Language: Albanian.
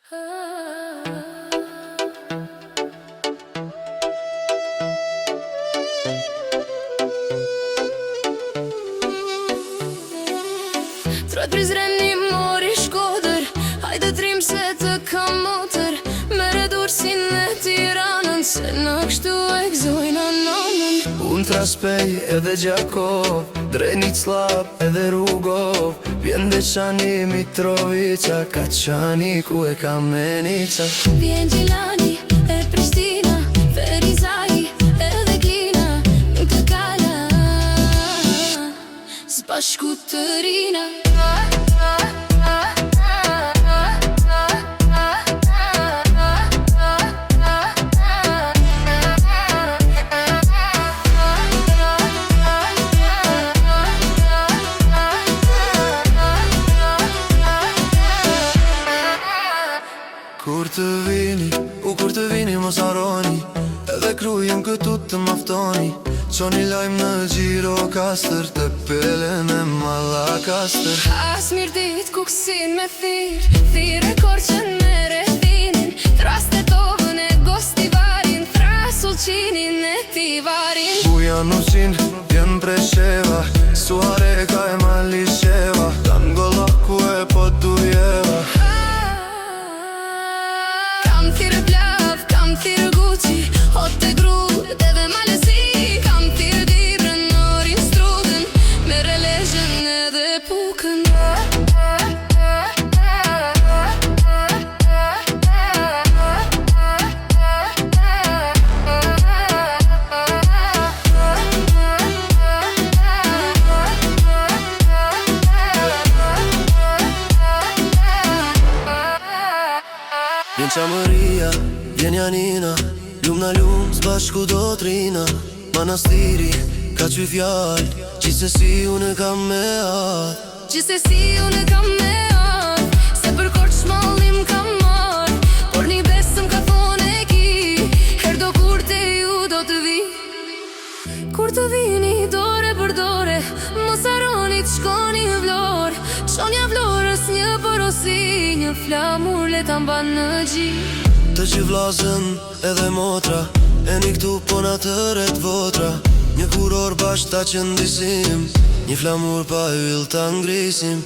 Trojt Prizreni mori Shkodër, hajde trim se të kam motër. Mere Durrësin e Tiranën, se në kështu e gzojnë anonën. Unë traspej edhe Gjakov, Dreniclav edhe Rugov. Vjen Deçani, Mitrovica, Kaçani, ku e ka Menica. Vjen Gjilani e Prishtina, Ferizaj edhe Glina. Nuk të kala s'bashku të rina. Kur të vini mos harroni, edhe krujen këtu të maftoni. Qoni lajmë në Gjirokastër, të pele me Mallakastër. As mirë dit kuksin me thirë e korqen me rethinin. Tras të tovën e Gostivarin, tras Ulqinin e Tivarin. Bujanusin, vjen Presheva, Suareka e Malisheva, Tangolaku e Podujeva. Kam thirë Plav, kam thirë Gucci, Hote Grud edhe Malesi. Kam thirë Dibrën, Norin Strudën, me relezhen edhe Pukën. Vjen Qamëria, vjen Janina, lumë na lumë, s'bashku do t'rina. Manastiri, ka qy fjallë, gjithsesi unë e kam me atë. Gjithsesi unë e kam me atë, se për kort shmallim kam marrë. Por një besëm ka thonë e ki, her do kur te ju do të vi. Kur të vini dore për dore, mos harroni të shkoni në Vlorë. Qonja Vlorës një porosi, një flamur le ta mban në gji. Të që vlazën edhe motra, e një këtu po na të ret votra. Një kuror bashkë ta qëndisim, një flamur pa yll ta ngrisim.